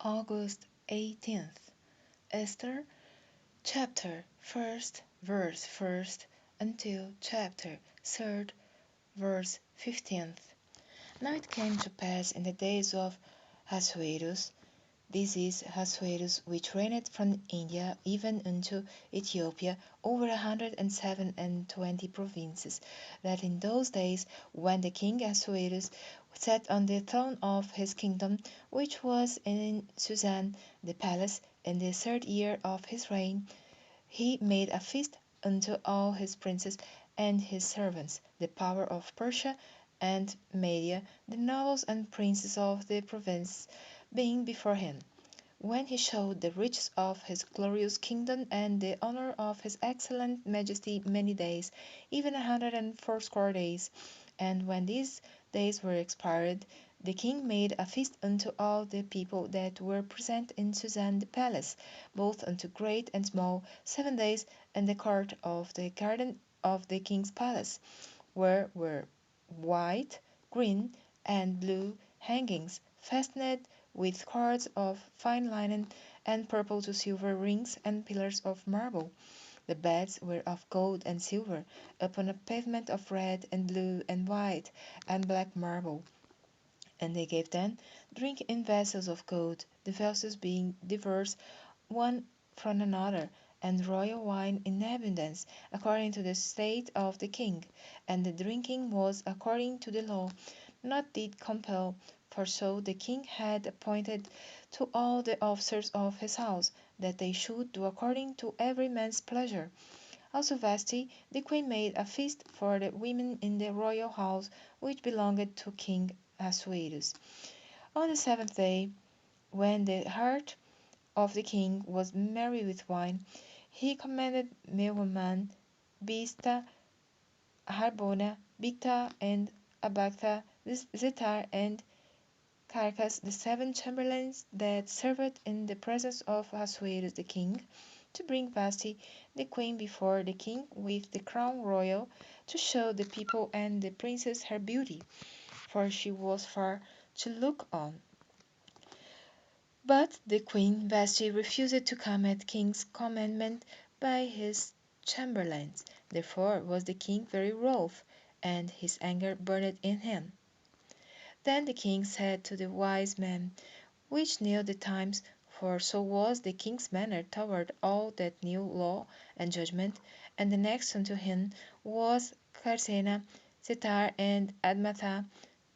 August 18th. Esther, chapter 1st, verse 1st, until chapter 3rd, verse 15th. Now it came to pass in the days of Ahasuerus, this is Ahasuerus, which reigned from India even unto Ethiopia over 127 provinces, that in those days, when the king Ahasuerus sat on the throne of his kingdom, which was in Susan the palace, in the 3rd year of his reign, he made a feast unto all his princes and his servants, the power of Persia and Media, the nobles and princes of the province, being before him. When he showed the riches of his glorious kingdom and the honor of his excellent majesty many days, even 180 days. And when these days were expired, the king made a feast unto all the people that were present in Susan the palace, both unto great and small, 7 days, in the court of the garden of the king's palace, where were white, green, and blue hangings, fastened with cords of fine linen, and purple to silver rings and pillars of marble. The beds were of gold and silver, upon a pavement of red and blue and white and black marble. And they gave them drink in vessels of gold, the vessels being diverse one from another, and royal wine in abundance, according to the state of the king. And the drinking was according to the law, not did compel, for so the king had appointed to all the officers of his house, that they should do according to every man's pleasure. Also Vashti the queen made a feast for the women in the royal house which belonged to King Ahasuerus. On the 7th day, when the heart of the king was merry with wine, he commanded Mehuman, Bista, Harbona, Bigtha, and Abagtha, Zetar, and Caracas, the 7 chamberlains that served in the presence of Ahasuerus the king, to bring Vashti the queen before the king with the crown royal, to show the people and the princess her beauty, for she was fair to look on. But the queen Vashti refused to come at king's commandment by his chamberlains. Therefore was the king very wroth, and his anger burned in him. Then the king said to the wise men, which knew the times, for so was the king's manner toward all that knew law and judgment, and the next unto him was Carcena, Setar, and Admatha,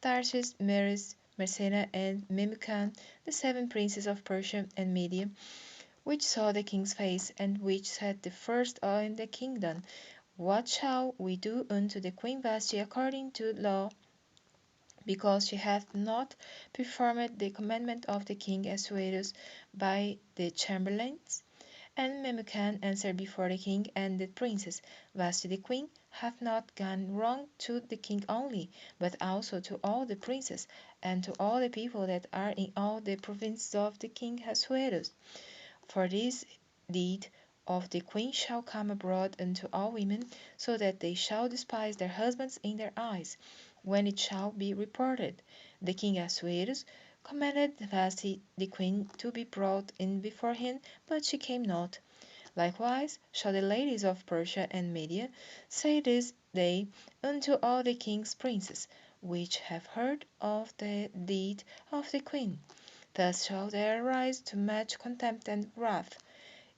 Tarshish, Meres, Mersena, and Memucan, the 7 princes of Persia and Media, which saw the king's face, and which said the first in the kingdom, what shall we do unto the queen Vashti according to law, because she hath not performed the commandment of the king Ahasuerus by the chamberlains? And Memucan answered before the king and the princes, Vashti the queen hath not gone wrong to the king only, but also to all the princes, and to all the people that are in all the provinces of the king Ahasuerus. For this deed of the queen shall come abroad unto all women, so that they shall despise their husbands in their eyes, when it shall be reported. The king Ahasuerus commanded Vashti the queen to be brought in before him, but she came not. Likewise shall the ladies of Persia and Media say this day unto all the king's princes, which have heard of the deed of the queen. Thus shall there arise too much contempt and wrath.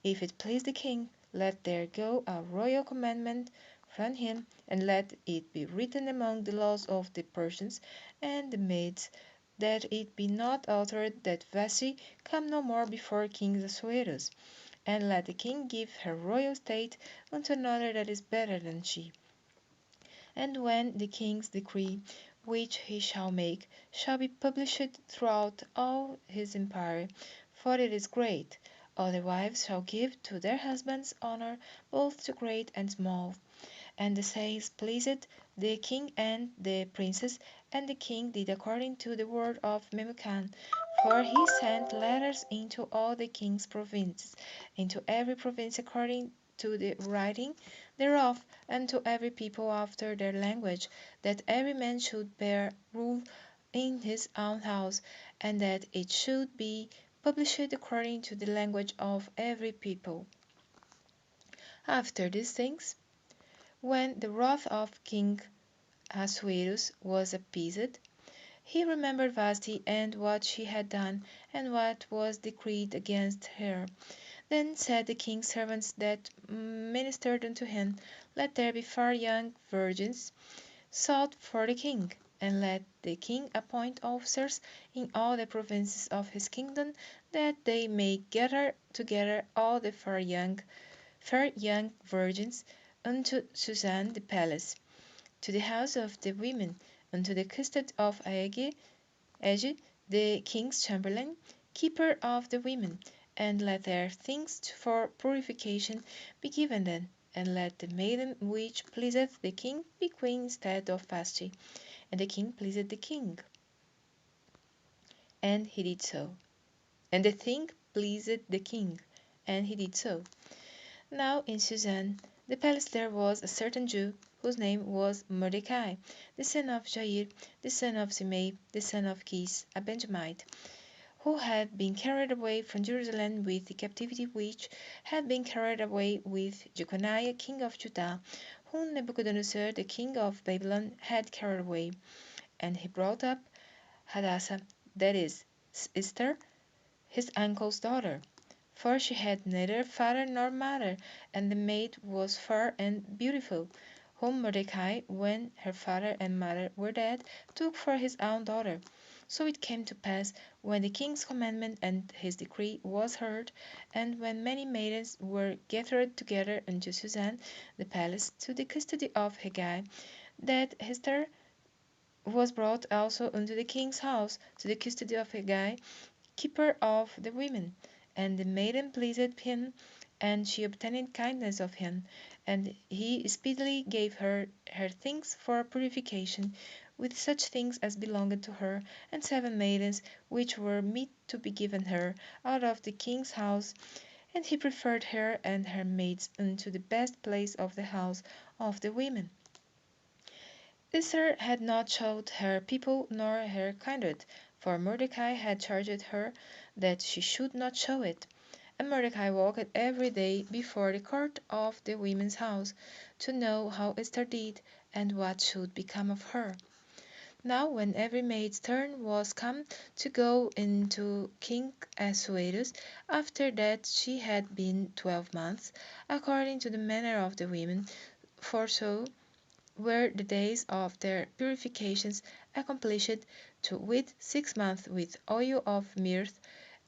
If it please the king, let there go a royal commandment from him, and let it be written among the laws of the Persians and the Medes, that it be not altered, that Vashti come no more before King Ahasuerus, and let the king give her royal state unto another that is better than she. And when the king's decree, which he shall make, shall be published throughout all his empire, for it is great, all the wives shall give to their husbands honor, both to great and small. And the sayings pleased the king and the princes, and the king did according to the word of Memucan. For he sent letters into all the king's provinces, into every province according to the writing thereof, and to every people after their language, that every man should bear rule in his own house, and that it should be published according to the language of every people. After these things, when the wrath of King Ahasuerus was appeased, he remembered Vashti and what she had done, and what was decreed against her. Then said the king's servants that ministered unto him, Let there be 4 young virgins sought for the king, and let the king appoint officers in all the provinces of his kingdom, that they may gather together all the fair young virgins unto Susan the palace, to the house of the women, unto the custody of Ege, the king's chamberlain, keeper of the women, and let their things for purification be given them, and let the maiden which pleaseth the king be queen instead of Vashti. And the king pleased the king, and he did so. And the thing pleased the king, and he did so. Now in Susan the palace there was a certain Jew, whose name was Mordecai, the son of Jair, the son of Simei, the son of Kish, a Benjamite, who had been carried away from Jerusalem with the captivity which had been carried away with Jeconiah king of Judah, whom Nebuchadnezzar the king of Babylon had carried away. And he brought up Hadassah, that is, Esther, his uncle's daughter, for she had neither father nor mother, and the maid was fair and beautiful, whom Mordecai, when her father and mother were dead, took for his own daughter. So it came to pass, when the king's commandment and his decree was heard, and when many maidens were gathered together unto Susan the palace to the custody of Hegai, that Esther was brought also unto the king's house to the custody of Hegai, keeper of the women. And the maiden pleased him, and she obtained kindness of him, and he speedily gave her things for purification, with such things as belonged to her, and 7 maidens, which were meet to be given her out of the king's house. And he preferred her and her maids unto the best place of the house of the women. Esther had not showed her people nor her kindred, for Mordecai had charged her that she should not show it. And Mordecai walked every day before the court of the women's house, to know how Esther did, and what should become of her. Now when every maid's turn was come to go into King Ahasuerus, after that she had been 12 months, according to the manner of the women, for so were the days of their purifications accomplished, to wit 6 months with oil of myrrh,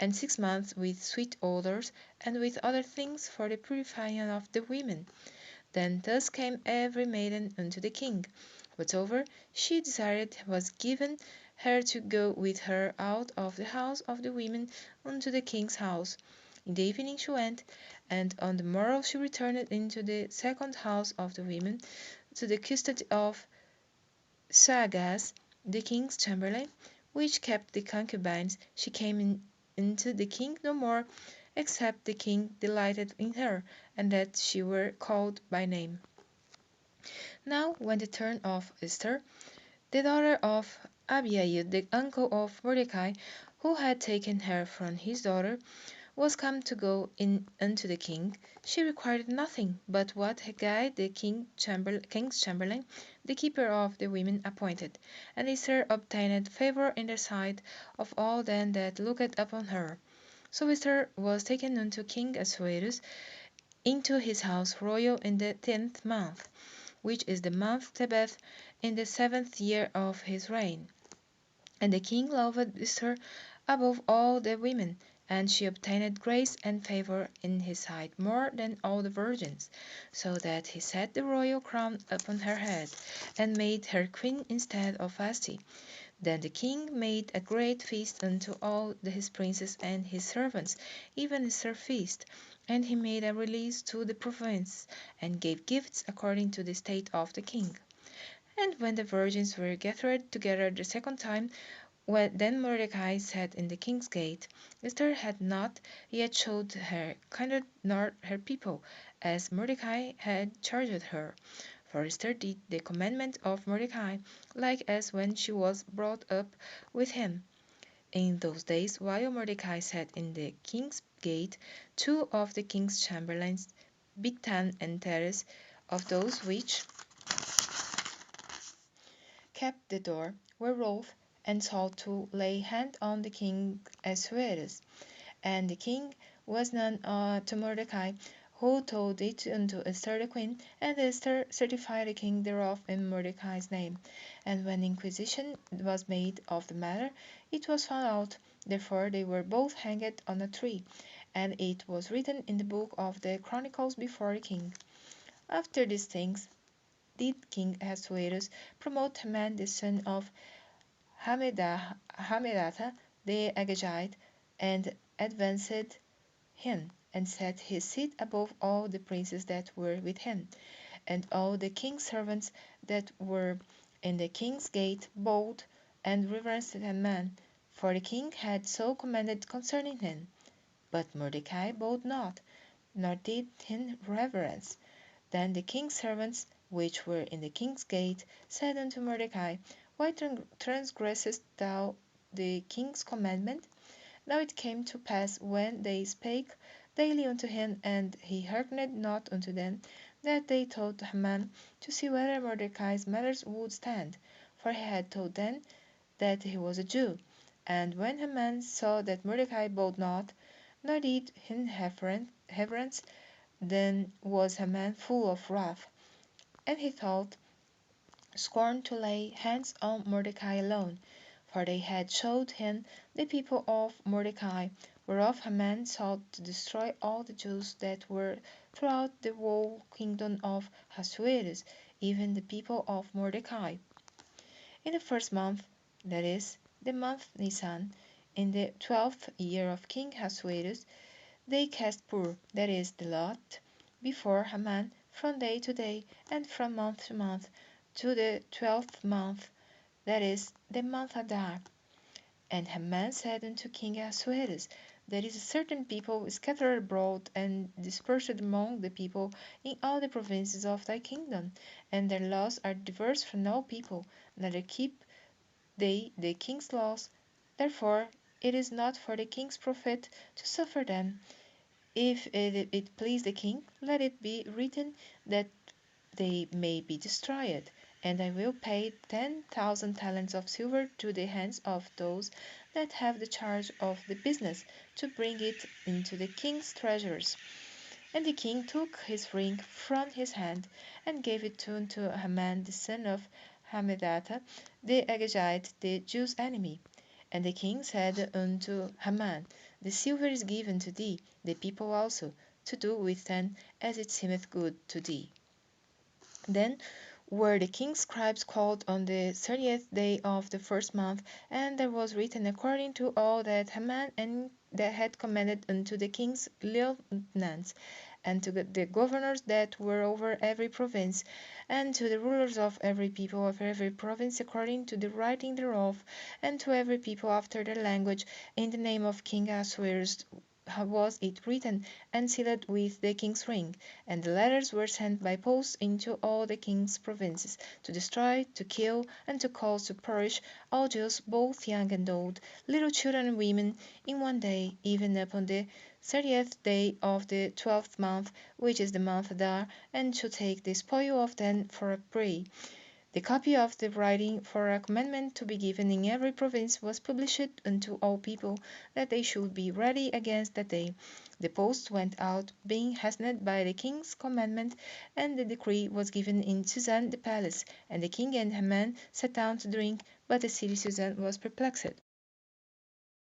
and 6 months with sweet odours, and with other things for the purifying of the women. Then thus came every maiden unto the king. Whatsoever she desired was given her to go with her out of the house of the women unto the king's house. In the evening she went, and on the morrow she returned into the second house of the women, to the custody of Sagas, the king's chamberlain, which kept the concubines. She came into the king no more, except the king delighted in her, and that she were called by name. Now when the turn of Esther, the daughter of Abihail, the uncle of Mordecai, who had taken her from his daughter, was come to go in unto the king, she required nothing but what Hegai the king's chamberlain, the keeper of the women, appointed. And Esther obtained favour in the sight of all them that looked upon her. So Esther was taken unto King Ahasuerus into his house royal in the 10th month, which is the month Tebeth, in the 7th year of his reign. And the king loved Esther above all the women, and she obtained grace and favour in his sight more than all the virgins, so that he set the royal crown upon her head, and made her queen instead of Vashti. Then the king made a great feast unto all his princes and his servants, even Esther's feast. And he made a release to the province, and gave gifts according to the state of the king. And when the virgins were gathered together the second time, then Mordecai sat in the king's gate. Esther had not yet showed her kindred nor her people, as Mordecai had charged her. For Esther did the commandment of Mordecai, like as when she was brought up with him. In those days, while Mordecai sat in the king's gate, two of the king's chamberlains, Bigtan and Teres, of those which kept the door, were wroth and sought to lay hand on the king Ahasuerus. And the king was known to Mordecai, who told it unto Esther the queen, and Esther certified the king thereof in Mordecai's name. And when inquisition was made of the matter, it was found out. Therefore they were both hanged on a tree, and it was written in the book of the Chronicles before the king. After these things did King Ahasuerus promote Haman the son of Hammedatha the Agagite, and advanced him, and set his seat above all the princes that were with him. And all the king's servants that were in the king's gate bowed and reverenced Haman, for the king had so commanded concerning him. But Mordecai bowed not, nor did him reverence. Then the king's servants, which were in the king's gate, said unto Mordecai, Why transgressest thou the king's commandment? Now it came to pass when they spake daily unto him, and he hearkened not unto them, that they told Haman to see whether Mordecai's matters would stand, for he had told them that he was a Jew. And when Haman saw that Mordecai bowed not, nor did him reverence, then was Haman full of wrath, and he thought scorned to lay hands on Mordecai alone, for they had showed him the people of Mordecai, whereof Haman sought to destroy all the Jews that were throughout the whole kingdom of Ahasuerus, even the people of Mordecai. In the first month, that is, the month Nisan, in the 12th year of King Ahasuerus, they cast pur, that is, the lot, before Haman from day to day, and from month to month, to the 12th month, that is, the month Adar. And Haman said unto King Ahasuerus, There is a certain people scattered abroad and dispersed among the people in all the provinces of thy kingdom, and their laws are diverse from all people, neither keep they the king's laws. Therefore it is not for the king's profit to suffer them. If it please the king, let it be written that they may be destroyed, and I will pay 10,000 talents of silver to the hands of those that have the charge of the business, to bring it into the king's treasures. And the king took his ring from his hand, and gave it unto Haman the son of Hammedatha the Agagite, the Jews' enemy. And the king said unto Haman, The silver is given to thee, the people also, to do with them as it seemeth good to thee. Then were the king's scribes called on the 30th day of the first month, and there was written according to all that Haman and that had commanded unto the king's lieutenants, and to the governors that were over every province, and to the rulers of every people of every province according to the writing thereof, and to every people after their language, in the name of King Ahasuerus was it written and sealed with the king's ring. And the letters were sent by post into all the king's provinces, to destroy, to kill, and to cause to perish all Jews, both young and old, little children and women, in one day, even upon the 30th day of the 12th month, which is the month Adar, and to take the spoil of them for a prey. The copy of the writing for a commandment to be given in every province was published unto all people, that they should be ready against that day. The post went out, being hastened by the king's commandment, and the decree was given in Susan the palace. And the king and Haman sat down to drink, but the city Susan was perplexed.